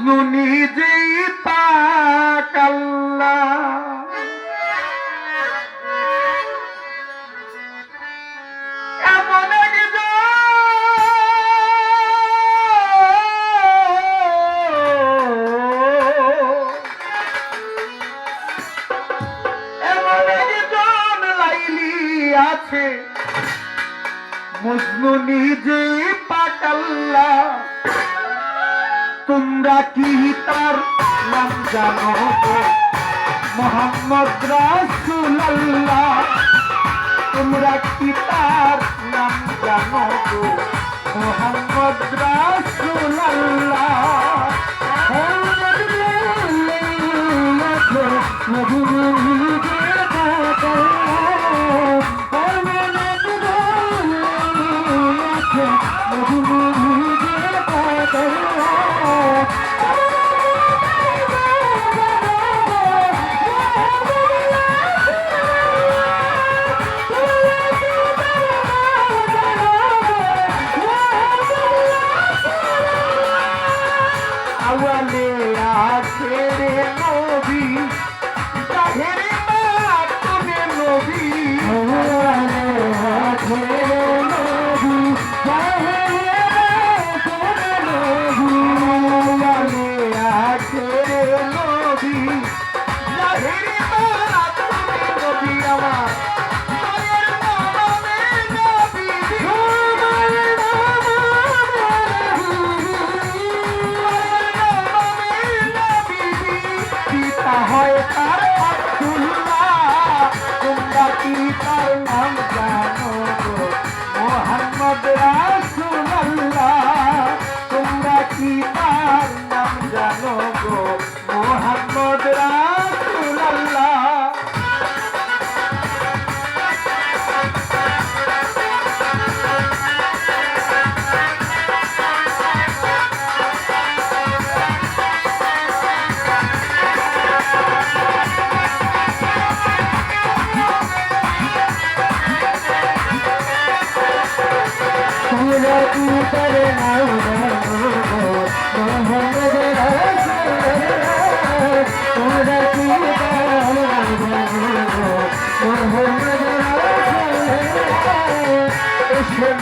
মজনু নিজেই পাক আল্লাহ। এমন একজন লাইলি আছে মজনু নিজেই পাক আল্লাহ। তোমরা কি তার নাম জানো গো মোহাম্মদ রাসূলুল্লাহ? তোমরা কি তার নাম জানো গো মোহাম্মদ রাসূলুল্লাহ?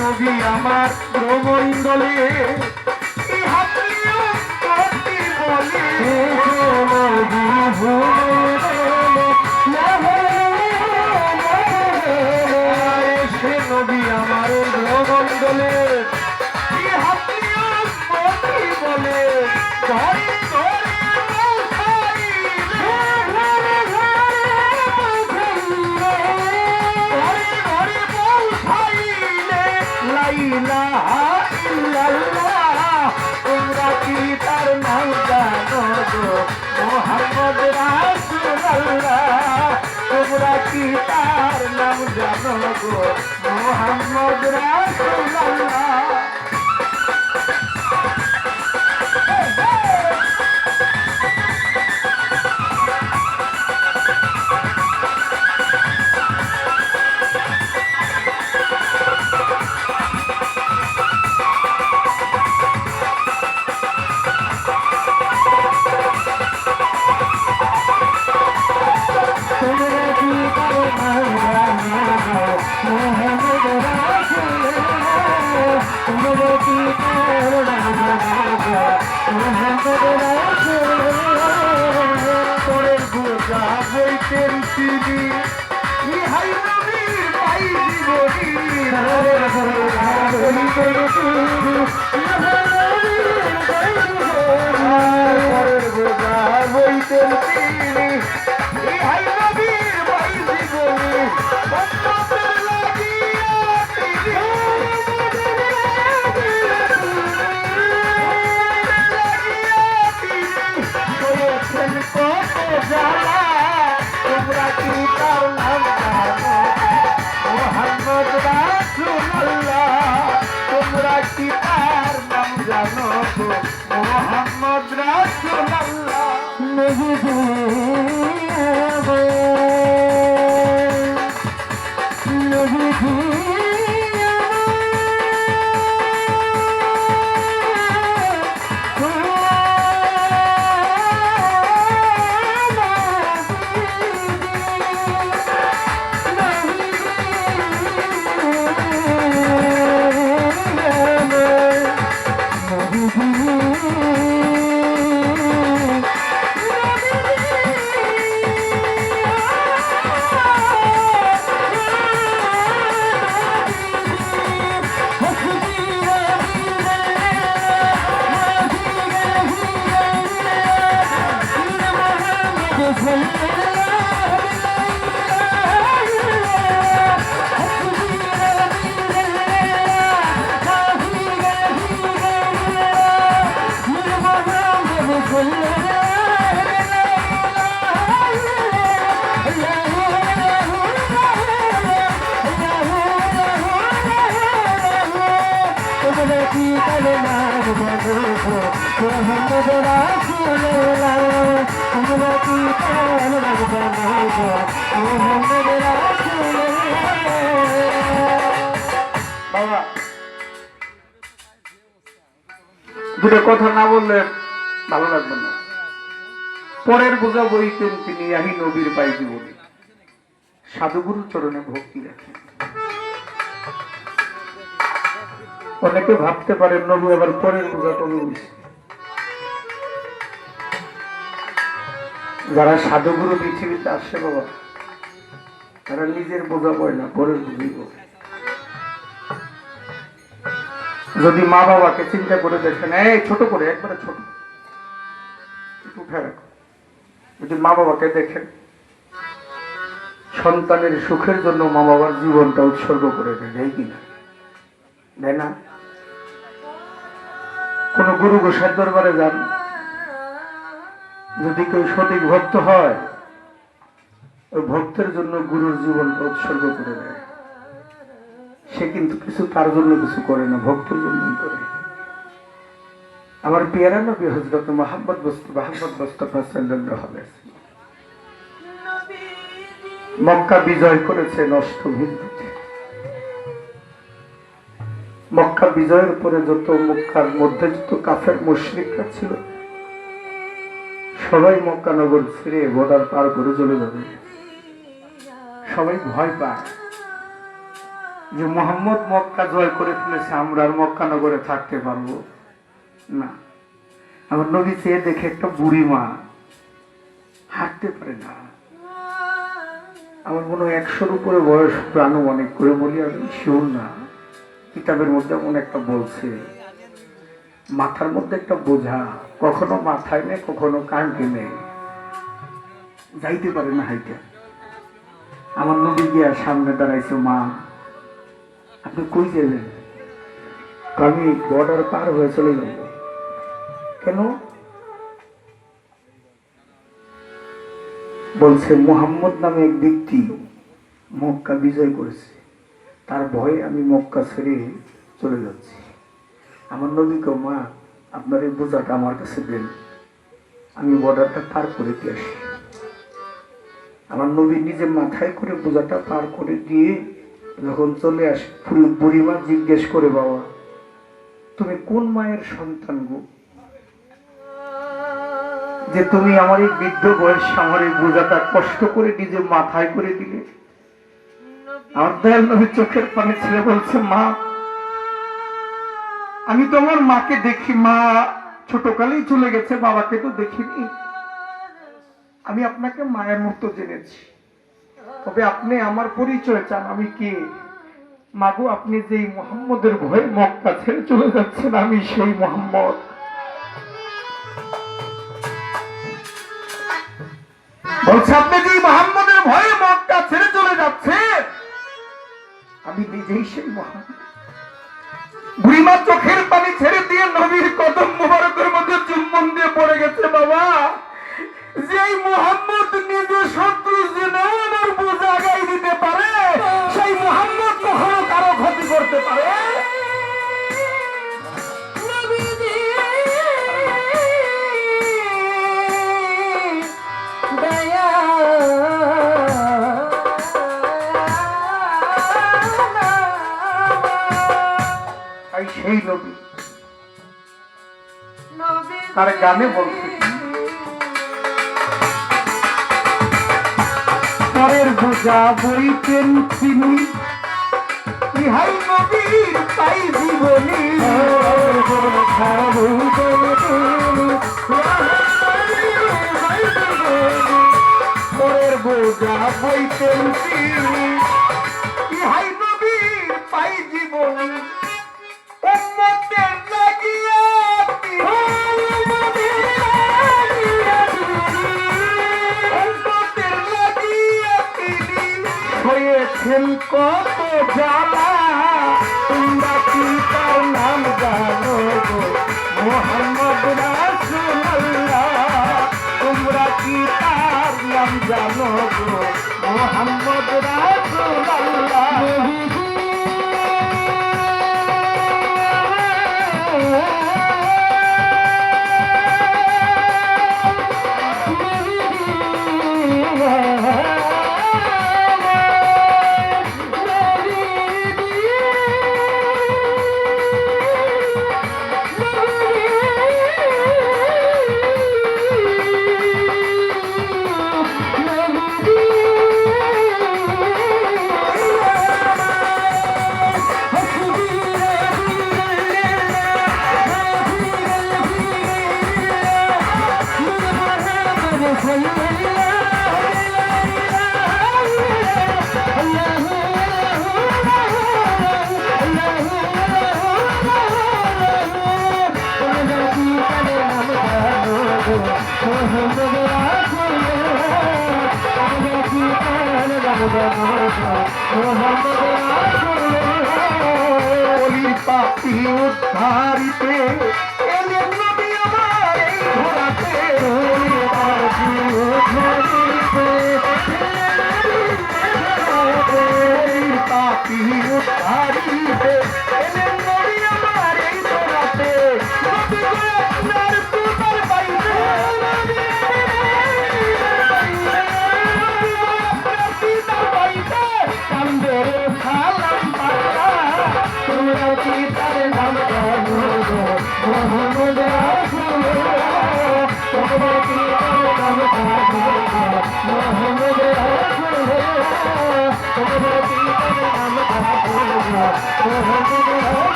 নবী আমার প্রমণ্ডলে সে নবী আমার প্রমণ্ডলে বলে ঘরে তোমরা কি তার নাম জানো গো মোহাম্মদ রাসূলুল্লাহ? তোমরা কি তার নাম জানো গো মোহাম্মদ রাসূলুল্লাহ? তোমরা কি তার নাম জানো মোহাম্মদ রাসূলুল্লাহ? তোমরা কি তার মোহাম্মদ রাসূলুল্লাহ তোমরা কি তার নাম জানো গো মোহাম্মদ রাসূলুল্লাহ। বাবা দুটো কথা না বললে ভালো লাগবে না। পরের বোঝা বইতেন তিনি আহি নবীর পাই জীবনে সাধুগুরু চরণে ভক্তি রাখেন। অনেকে ভাবতে পারেন নবী আবার পরের বোঝা কবে বলছে। যারা সাধুগুরু পৃথিবীতে আসে বাবা তারা নিজের বোঝা বয় না, পরের বুঝি বলে। যদি মা বাবাকে চিন্তা করে দেখেন, এই ছোট করে একবারে ছোট উঠে রাখো, যদি মা বাবাকে দেখেন সন্তানের সুখের জন্য মা বাবার জীবনটা উৎসর্গ করে দেয় কিনা, দেয় না? কোন গুরু গোসাইর দরবারে যান, যদি কেউ সঠিক ভক্ত হয় ওই ভক্তের জন্য গুরুর জীবনটা উৎসর্গ করে দেয়। সে কিন্তু কিছু তার জন্য কিছু করে না, ভক্তের জন্যই করে। আমার পেয়ারা নবী হযরত মুহাম্মদ মুস্তাফা সাল্লাল্লাহু আলাইহি ওয়াসাল্লাম মক্কা বিজয় করেছেন অষ্টম হিজরিতে। মক্কা বিজয়ের পরে যত মক্কার মধ্যে যত কাফের মুশরিকরা ছিল সবাই মক্কা নগর ছেড়ে বর্ডার পার করে চলে যাবে। সবাই ভয় পায় যে মুহাম্মদ মক্কা জয় করে ফেলেছে, আমরা আর মক্কা নগরে থাকতে পারবো না। আমার নবী চেয়ে দেখে একটা বুড়ি মা হাঁটতে পারে না। আমার মনে হয় 100-র উপরে বয়স, আনুমানিক করে বলি, আমি শিওর না। কিতাবের মধ্যে এমন একটা বলছে মাথার মধ্যে একটা বোঝা, কখনো মাথায় নেই কখনো কাঁধে নেই, যাইতে পারে না হাইটা। আমার নবী গিয়া সামনে দাঁড়াইছে, মা আপনি কই যাবেন? আমি বর্ডার পার হয়ে চলে যাব। কেন? বলছে মুহাম্মদ নামে এক ব্যক্তি মক্কা বিজয় করেছে, তার ভয়ে আমি মক্কা ছেড়ে চলে যাচ্ছি। আমার নবী কো, মা আপনার এই বোঝাটা আমার কাছে দেন, আমি বর্ডারটা পার করে দিয়ে আসি। আমার নবী নিজে মাথায় করে বোঝাটা পার করে দিয়ে যখন চলে আসে, বুড়িমা জিজ্ঞেস করে, বাবা তুমি কোন মায়ের সন্তান গো, যে তুমি আমার এই বৃদ্ধ বয়স আমার এই বোঝাটা কষ্ট করে নিজে মাথায় করে দিলে? আমার দয়াল নবী চোখের পানি ছেড়ে বলছে, মা আমি তো আমার মাকে দেখি, মা ছোটকালেই চলে গেছে, বাবাকে তো দেখিনি। আমি আপনাকে মায়ের মতো জেনেছি, তবে আপনি আমার পরিচয় চান, আমি কে? মাগো আপনি যেই মুহাম্মদের ভয়ে মক্কা ছেড়ে চলে যাচ্ছেন, আমি সেই মুহাম্মদ। বলছে আপনি যেই মুহাম্মদের ভয়ে মক্কা ছেড়ে চলে যাচ্ছেন, আমি নিজেই সেই মুহাম্মদ। বুড়িমা চোখের পানি ছেড়ে দিয়ে নবীর কদম মুবারকের মধ্যে চুম্বন দিয়ে পড়ে গেছে। বাবা যেই মুহাম্মদ নিজে শত্রু জেনেও আমার বোঝা গাই দিতে পারে, সেই মুহাম্মদ কখনো কারো ক্ষতি করতে পারে? সেই নবী তার গানে বলছে, পরের বোঝা বইতেন তিনি, ইহাই নবীর পাই জীবনী। পরের বোঝা বইতেন তিনি, ইহাই নবীর পাই জীবনী। কত জ্বালা তোমরা কি তার নাম জানো গো মুহাম্মদ রাসূলুল্লাহ, তোমরা কি তার নাম জানো গো মুহাম্মদ রাসূলুল্লাহ। অলির পাপি উদ্ধারিতে এলেন নবী আমার এই ধরাতে অলির পাপি উদ্ধারিতে অলির পাপি উদ্ধারিতে এলেন নবী আমার এই ধরাতে নবী গো আপনার পূজার বাইরে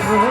Oh